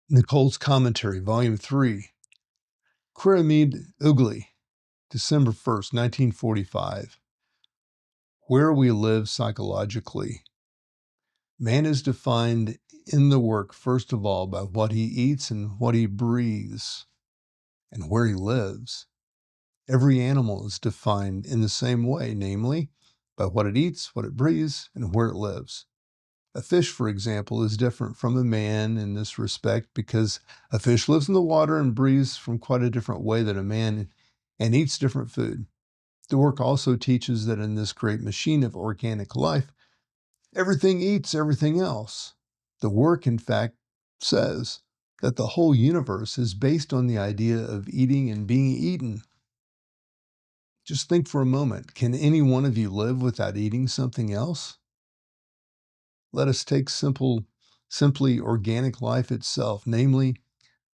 Nicol's Commentary, Volume 3, Quiramid Ugly, December 1st, 1945. Where we live psychologically. Man is defined in the work, first of all, by what he eats and what he breathes, and where he lives. Every animal is defined in the same way, namely, by what it eats, what it breathes, and where it lives. A fish, for example, is different from a man in this respect because a fish lives in the water and breathes from quite a different way than a man and eats different food. The work also teaches that in this great machine of organic life, everything eats everything else. The work, in fact, says that the whole universe is based on the idea of eating and being eaten. Just think for a moment, can any one of you live without eating something else? Let us take simply organic life itself, namely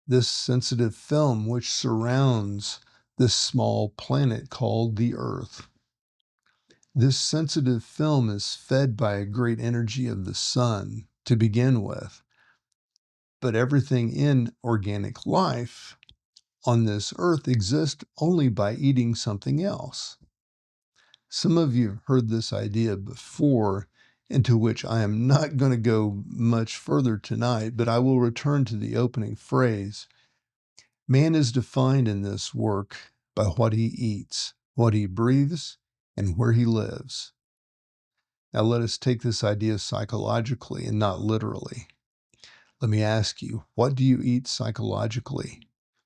this sensitive film which surrounds this small planet called the Earth. This sensitive film is fed by a great energy of the sun to begin with, but everything in organic life on this Earth exists only by eating something else. Some of you have heard this idea before, into which I am not going to go much further tonight, but I will return to the opening phrase. Man is defined in this work by what he eats, what he breathes, and where he lives. Now let us take this idea psychologically and not literally. Let me ask you, what do you eat psychologically?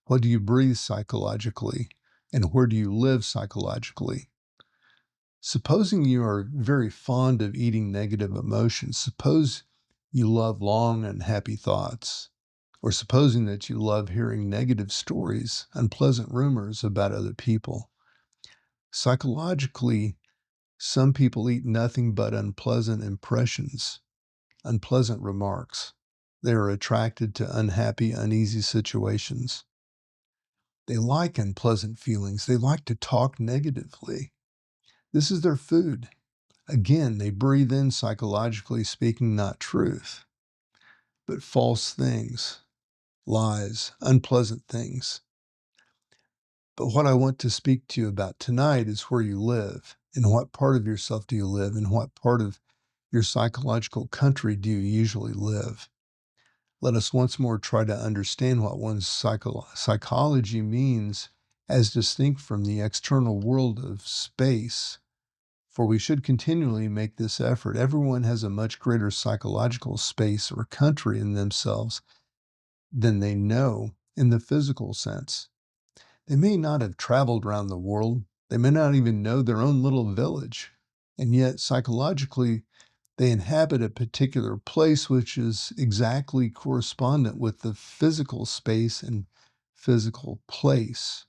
What do you breathe psychologically? And where do you live psychologically? Supposing you are very fond of eating negative emotions, suppose you love long unhappy thoughts, or supposing that you love hearing negative stories, unpleasant rumors about other people. Psychologically, some people eat nothing but unpleasant impressions, unpleasant remarks. They are attracted to unhappy, uneasy situations. They like unpleasant feelings. They like to talk negatively. This is their food. Again, they breathe in, psychologically speaking, not truth, but false things, lies, unpleasant things. But what I want to speak to you about tonight is where you live. In what part of yourself do you live? In what part of your psychological country do you usually live? Let us once more try to understand what one's psychology means as distinct from the external world of space. For we should continually make this effort. Everyone has a much greater psychological space or country in themselves than they know in the physical sense. They may not have traveled around the world. They may not even know their own little village. And yet, psychologically, they inhabit a particular place which is exactly correspondent with the physical space and physical place.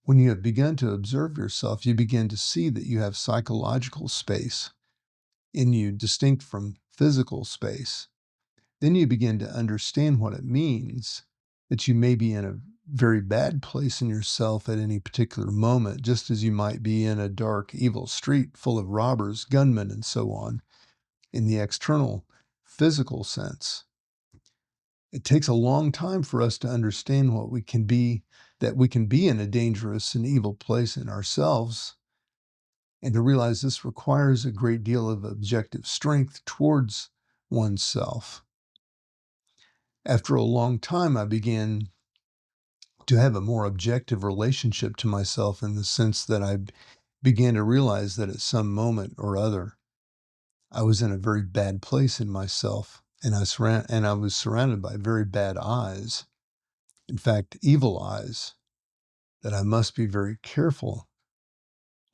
When you have begun to observe yourself, you begin to see that you have psychological space in you, distinct from physical space. Then you begin to understand what it means that you may be in a very bad place in yourself at any particular moment, just as you might be in a dark, evil street full of robbers, gunmen, and so on, in the external physical sense. It takes a long time for us to understand what we can be, that we can be in a dangerous and evil place in ourselves, and to realize this requires a great deal of objective strength towards oneself. After a long time, I began to have a more objective relationship to myself in the sense that I began to realize that at some moment or other, I was in a very bad place in myself, and I was surrounded by very bad eyes. In fact, evil eyes, that I must be very careful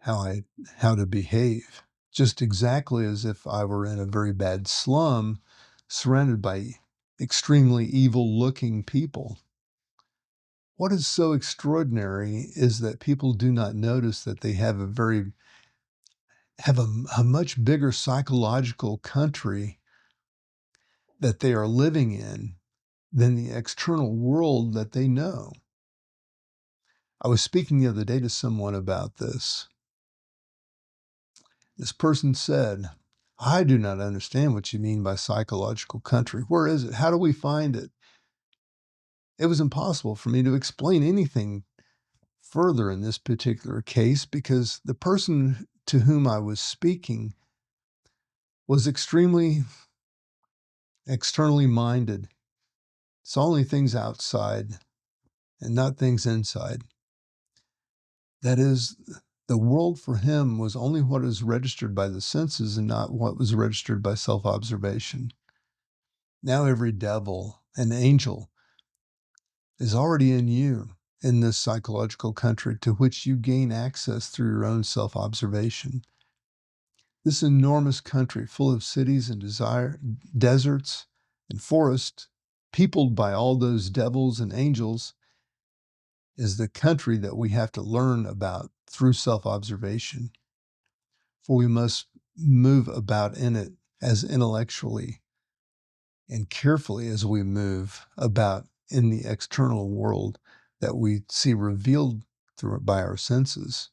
how to behave. Just exactly as if I were in a very bad slum, surrounded by extremely evil-looking people. What is so extraordinary is that people do not notice that they have a much bigger psychological country that they are living in than the external world that they know. I was speaking the other day to someone about this. This person said, I do not understand what you mean by psychological country. Where is it? How do we find it? it was impossible for me to explain anything further in this particular case because the person to whom I was speaking was extremely externally minded, saw only things outside and not things inside. That is, the world for him was only what is registered by the senses and not what was registered by self-observation. Now every devil and angel is already in you in this psychological country to which you gain access through your own self-observation. This enormous country full of cities and deserts and forests, peopled by all those devils and angels, is the country that we have to learn about through self-observation. For we must move about in it as intellectually and carefully as we move about in the external world that we see revealed by our senses.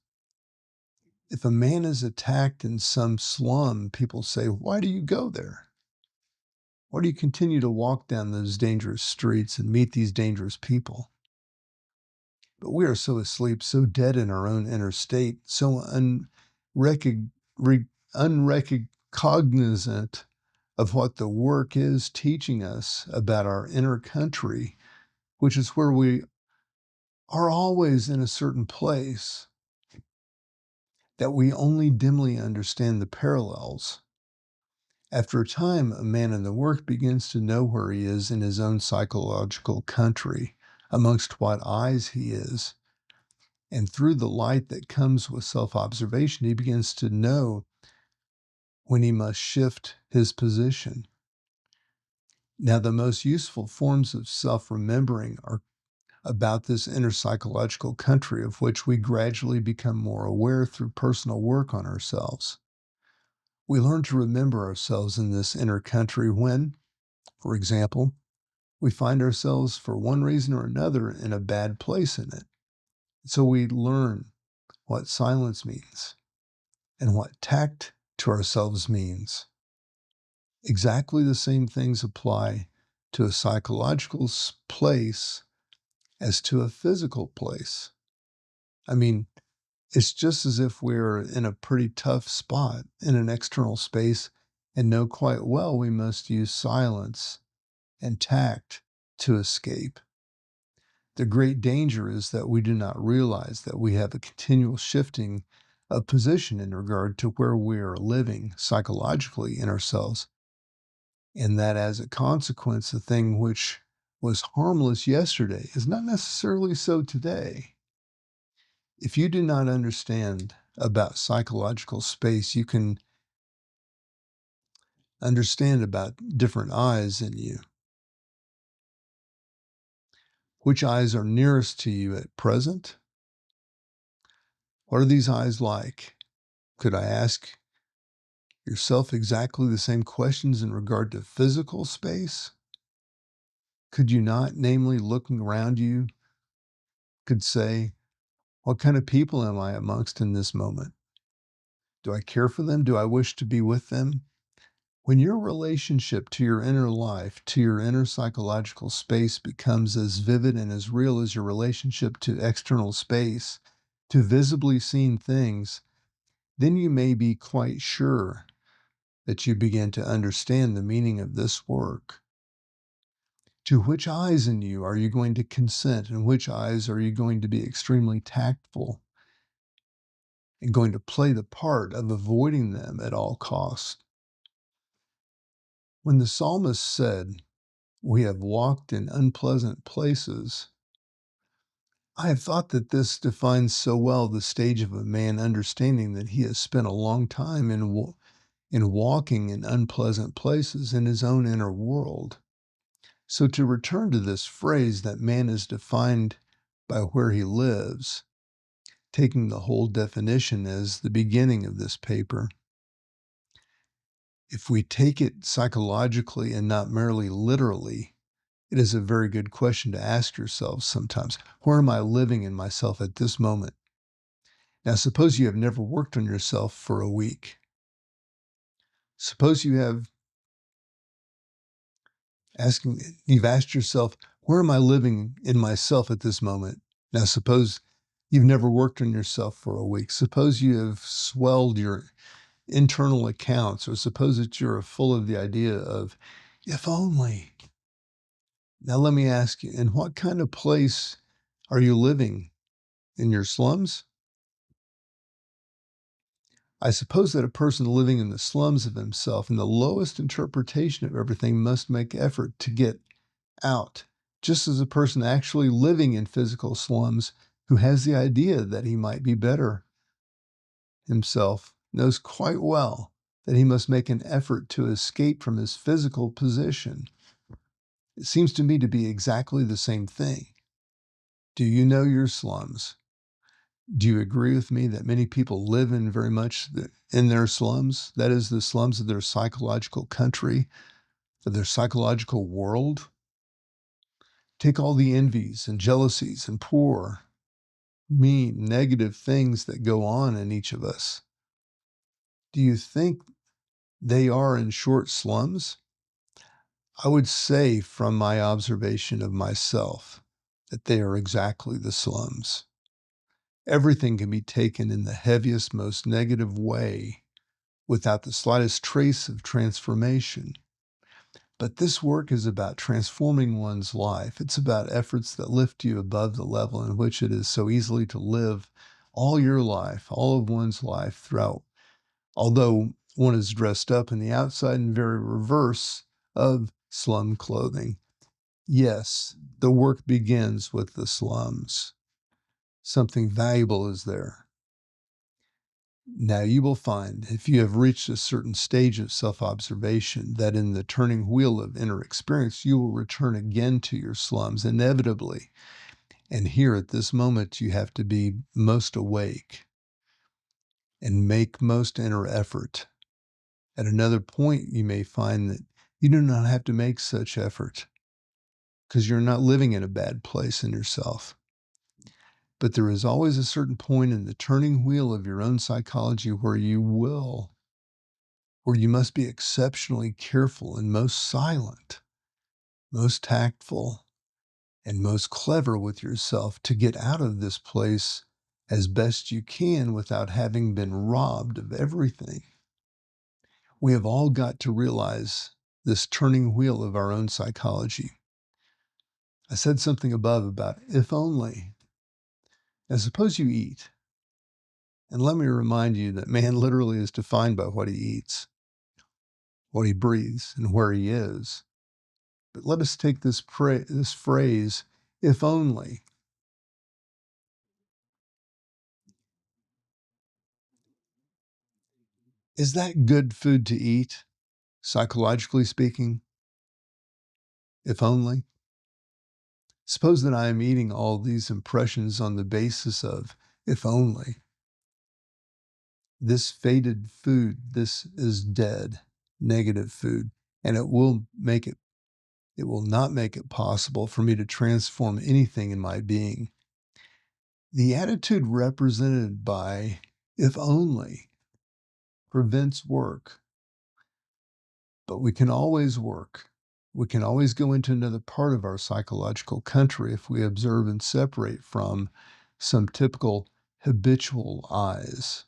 If a man is attacked in some slum, people say, "Why do you go there? Why do you continue to walk down those dangerous streets and meet these dangerous people?" But we are so asleep, so dead in our own inner state, so unrecognizant of what the work is teaching us about our inner country, which is where we are always in a certain place, that we only dimly understand the parallels. After a time, a man in the work begins to know where he is in his own psychological country, amongst what eyes he is. And through the light that comes with self-observation, he begins to know when he must shift his position. Now, the most useful forms of self-remembering are about this inner psychological country of which we gradually become more aware through personal work on ourselves. We learn to remember ourselves in this inner country when, for example, we find ourselves for one reason or another in a bad place in it. So we learn what silence means and what tact to ourselves means. Exactly the same things apply to a psychological place as to a physical place. I mean, it's just as if we're in a pretty tough spot in an external space and know quite well we must use silence and tact to escape. The great danger is that we do not realize that we have a continual shifting of position in regard to where we are living psychologically in ourselves, and that as a consequence, the thing which was harmless yesterday is not necessarily so today. If you do not understand about psychological space, you can understand about different eyes in you. Which eyes are nearest to you at present? What are these eyes like? Could I ask yourself exactly the same questions in regard to physical space? Could you not, namely, looking around you, could say, what kind of people am I amongst in this moment? Do I care for them? Do I wish to be with them? When your relationship to your inner life, to your inner psychological space becomes as vivid and as real as your relationship to external space, to visibly seen things, then you may be quite sure that you begin to understand the meaning of this work. To which eyes in you are you going to consent, and which eyes are you going to be extremely tactful and going to play the part of avoiding them at all costs? When the psalmist said, "We have walked in unpleasant places," I have thought that this defines so well the stage of a man understanding that he has spent a long time in walking in unpleasant places in his own inner world. So to return to this phrase that man is defined by where he lives, taking the whole definition as the beginning of this paper, if we take it psychologically and not merely literally, it is a very good question to ask yourselves sometimes. Where am I living in myself at this moment? Now, suppose you have never worked on yourself for a week. Suppose you've asked yourself, Where am I living in myself at this moment? Now, suppose you've never worked on yourself for a week. Suppose you have swelled your internal accounts, or suppose that you're full of the idea of, if only. Now, let me ask you, in what kind of place are you living? In your slums? I suppose that a person living in the slums of himself, in the lowest interpretation of everything, must make effort to get out, just as a person actually living in physical slums who has the idea that he might be better himself knows quite well that he must make an effort to escape from his physical position. It seems to me to be exactly the same thing. Do you know your slums? Do you agree with me that many people live in very much in their slums? That is, the slums of their psychological country, of their psychological world? Take all the envies and jealousies and poor, mean, negative things that go on in each of us. Do you think they are, in short, slums? I would say, from my observation of myself, that they are exactly the slums. Everything can be taken in the heaviest, most negative way without the slightest trace of transformation. But this work is about transforming one's life. It's about efforts that lift you above the level in which it is so easily to live all your life, all of one's life throughout. Although one is dressed up in the outside and very reverse of slum clothing. Yes, the work begins with the slums. Something valuable is there. Now you will find, if you have reached a certain stage of self-observation, that in the turning wheel of inner experience, you will return again to your slums inevitably. And here at this moment, you have to be most awake and make most inner effort. At another point, you may find that you do not have to make such effort because you're not living in a bad place in yourself. But there is always a certain point in the turning wheel of your own psychology where you must be exceptionally careful and most silent, most tactful, and most clever with yourself to get out of this place as best you can without having been robbed of everything. We have all got to realize this turning wheel of our own psychology. I said something above about if only. Now, suppose you eat. And let me remind you that man literally is defined by what he eats, what he breathes, and where he is. But let us take this phrase, if only. Is that good food to eat, psychologically speaking? If only. Suppose that I am eating all these impressions on the basis of if only. This faded food, this is dead, negative food, and it will not make it possible for me to transform anything in my being. The attitude represented by if only prevents work, but we can always work. We can always go into another part of our psychological country if we observe and separate from some typical habitual eyes.